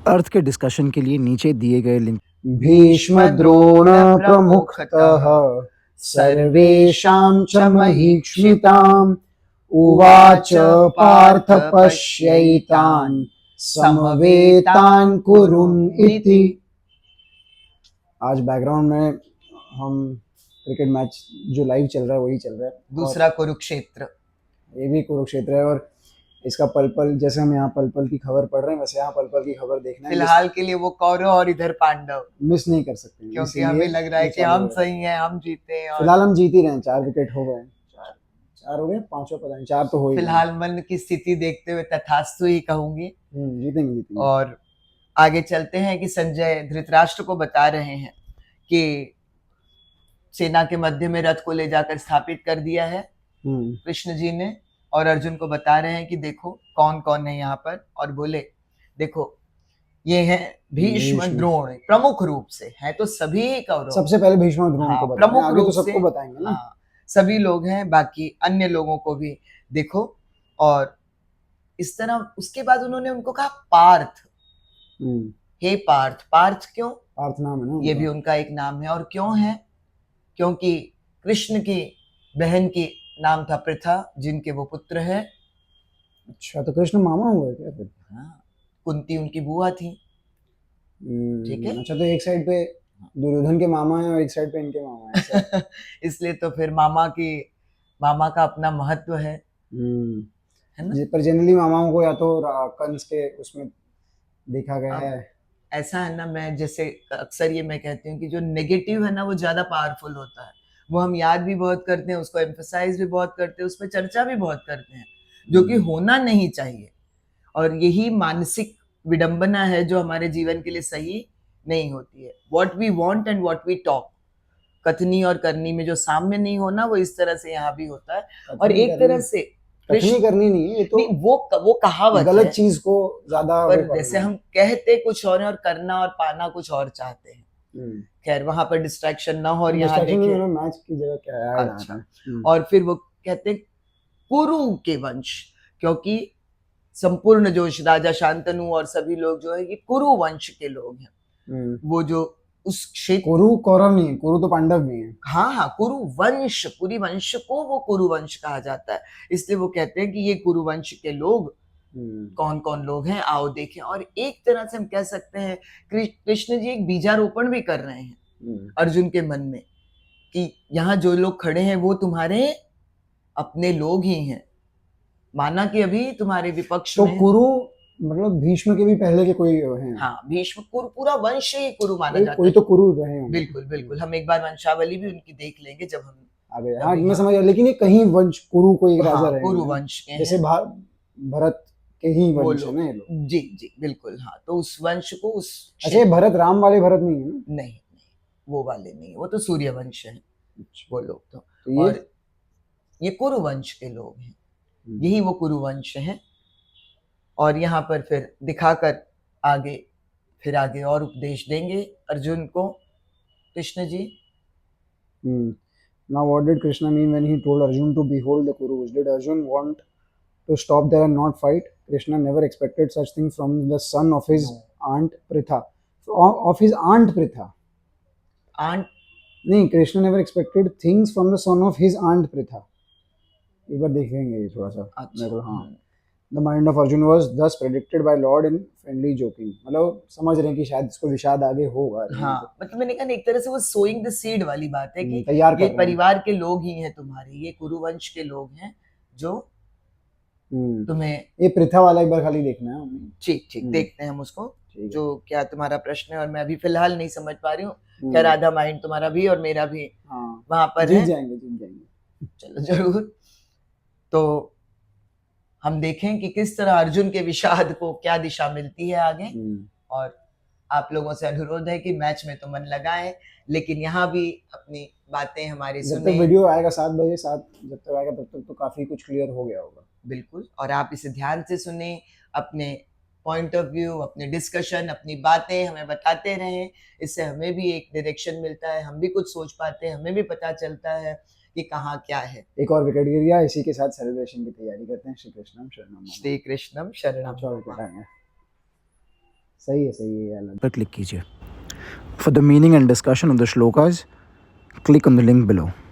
अर्थ के डिस्कशन के लिए नीचे दिए गए लिंक भीष्म द्रोण प्रमुखतः सर्वेषां च महीक्षिताम् उवाच पार्थ पश्यैतान् समवेतान् कुरुन् इति। आज बैकग्राउंड में हम क्रिकेट मैच जो लाइव चल रहा है वही चल रहा है। दूसरा कुरुक्षेत्र, ये भी कुरुक्षेत्र है और इसका पल पल, जैसे हम यहाँ पल पल की खबर पढ़ रहे हैं वैसे यहाँ पल पल की खबर देखना है। फिलहाल के लिए वो कौरव और इधर पांडव मिस नहीं कर सकते, क्योंकि हमें लग रहा है कि हम सही हैं, हम जीते हैं। फिलहाल हम जीत ही रहे हैं, 4 विकेट हो गए, 4 हो गए, 5 पता नहीं, 4 तो हो ही। फिलहाल मन की स्थिति देखते हुए तथास्तु ही कहूंगी। जीतेंगे। और आगे चलते हैं कि संजय धृतराष्ट्र को बता रहे हैं कि सेना के मध्य में रथ को ले जाकर स्थापित कर दिया है कृष्ण जी ने, और अर्जुन को बता रहे हैं कि देखो कौन कौन है यहाँ पर, और बोले देखो ये है भीष्म द्रोण, प्रमुख रूप से है तो सभी कौरव। सबसे पहले भीष्म द्रोण को बताएंगे, प्रमुख रूप तो सबको बताएंगे ना। सभी लोग हैं, बाकी अन्य लोगों को भी देखो। और इस तरह उसके बाद उन्होंने उनको कहा पार्थ, हे पार्थ। पार्थ क्यों? पार्थ नाम है ना, ये भी उनका एक नाम है। और क्यों है? क्योंकि कृष्ण की बहन की नाम था पृथा, जिनके वो पुत्र है। अच्छा, तो कृष्ण मामा हुए क्या फिर? हाँ, कुंती उनकी बुआ थी। ठीक है। अच्छा, तो एक साइड पे दुर्योधन के मामा है और एक साइड पे इनके मामा है। इसलिए तो फिर मामा का अपना महत्व है ना। पर जनरली मामाओं को या तो कंस के उसमें देखा गया है। ऐसा है ना, मैं जैसे अक्सर ये मैं कहती हूँ कि जो नेगेटिव है ना वो ज्यादा पावरफुल होता है, वो हम याद भी बहुत करते हैं, उसको एम्फसाइज भी बहुत करते हैं, उस पर चर्चा भी बहुत करते हैं, जो कि होना नहीं चाहिए। और यही मानसिक विडंबना है जो हमारे जीवन के लिए सही नहीं होती है। What we want and what we talk, कथनी और करनी में जो साम्य नहीं होना, वो इस तरह से यहाँ भी होता है। और एक तरह से कथनी करनी नहीं है, ये तो नहीं, वो कहावत गलत चीज को ज्यादा, पर जैसे हम कहते कुछ और है और करना और पाना कुछ और चाहते हैं। खैर वहां पर डिस्ट्रैक्शन ना हो। और यहाँ देखिए मैच की जगह क्या है। अच्छा, और फिर वो कहते हैं कुरु के वंश, क्योंकि संपूर्ण जो राजा शांतनु और सभी लोग जो है ये कुरु वंश के लोग हैं। वो जो उस क्षेत्र, कुरु कौरव नहीं है, कुरु तो पांडव नहीं है। हाँ, कुरु वंश, पूरी वंश को वो कुरु वंश कहा जाता है। इसलिए वो कहते हैं कि ये कुरु वंश के लोग कौन कौन लोग हैं, आओ देखें। और एक तरह से हम कह सकते हैं कृष्ण जी एक बीजारोपण भी कर रहे हैं अर्जुन के मन में, कि यहाँ जो लोग खड़े हैं वो तुम्हारे अपने लोग ही हैं, माना कि अभी तुम्हारे विपक्ष में कुरु, मतलब भीष्म के भी पहले के कोई हैं। हाँ, भीष्म कुरु, पूरा वंश ही कुरु माना जाता है। कोई तो कुरु रहे हैं। बिल्कुल, हम एक बार वंशावली भी उनकी देख लेंगे जब हम आगे। हाँ, मैं समझ गया, लेकिन ये कहीं वंश कुरु कोई राजा रहे, कुरु वंश के, जैसे भरत के ही वंश है ना ये लोग। जी बिल्कुल। हाँ, तो उस वंश को उस, अच्छा, भरत राम वाले भरत नहीं है ना? नहीं, वो वाले नहीं, वो तो सूर्य वंश है वो लोग तो। और ये कुरु वंश के लोग हैं, यही वो कुरु वंश हैं। और यहाँ पर फिर दिखाकर आगे और उपदेश देंगे अर्जुन को Krishna ji. Now what did Krishna mean when he told Arjun to behold the Kurus? Did Arjun want to stop there and not fight? Krishna never expected such things from the son of his aunt Pritha. Of his aunt Pritha. Aunt? नहीं, Krishna never expected things from the son of his aunt Pritha. एक बार देखेंगे ये थोड़ा सा। अच्छा। हाँ। The mind of Arjun was thus predicted by Lord in friendly joking. मतलब समझ रहे हैं कि शायद इसको विषाद आगे होगा। हाँ, मतलब मैंने कहा एक तरह से वो सोइंग द सीड वाली बात है कि ये परिवार के लोग ही हैं तुम्हारे, ये कुरुवंश के लोग हैं जो तुम्हें। ये प्रथा वाला एक बार खाली देखना है। ठीक, देखते हैं हम उसको, जो क्या तुम्हारा प्रश्न है, और मैं अभी फिलहाल नहीं समझ पा रही हूँ। खैर आधा माइंड तुम्हारा भी और मेरा भी वहां पर है। जीत जाएंगे। चलो जरूर। तो हम देखें कि किस तरह अर्जुन के विषाद को क्या दिशा मिलती है आगे। और आप लोगों से अनुरोध है कि मैच में तो मन लगाएं, लेकिन यहाँ भी अपनी बातें हमारी सुने। जब तक वीडियो आएगा 7 बजे, जब तक आएगा तब तक तो काफी कुछ क्लियर हो गया होगा। बिल्कुल, और आप इसे ध्यान से सुने, अपने पॉइंट ऑफ व्यू, अपने डिस्कशन, अपनी बातें हमें बताते रहें। इससे हमें भी एक डायरेक्शन मिलता है, हम भी कुछ सोच पाते हैं, हमें भी पता चलता है कि कहाँ क्या है। एक और विकेट गिर गया, इसी के साथ सेलिब्रेशन की तैयारी करते हैं। श्री कृष्णम शरणम। श्री कृष्णम शरणम। सही है यार. पर क्लिक कीजिए. For the meaning and discussion of the shlokas, click on the link below.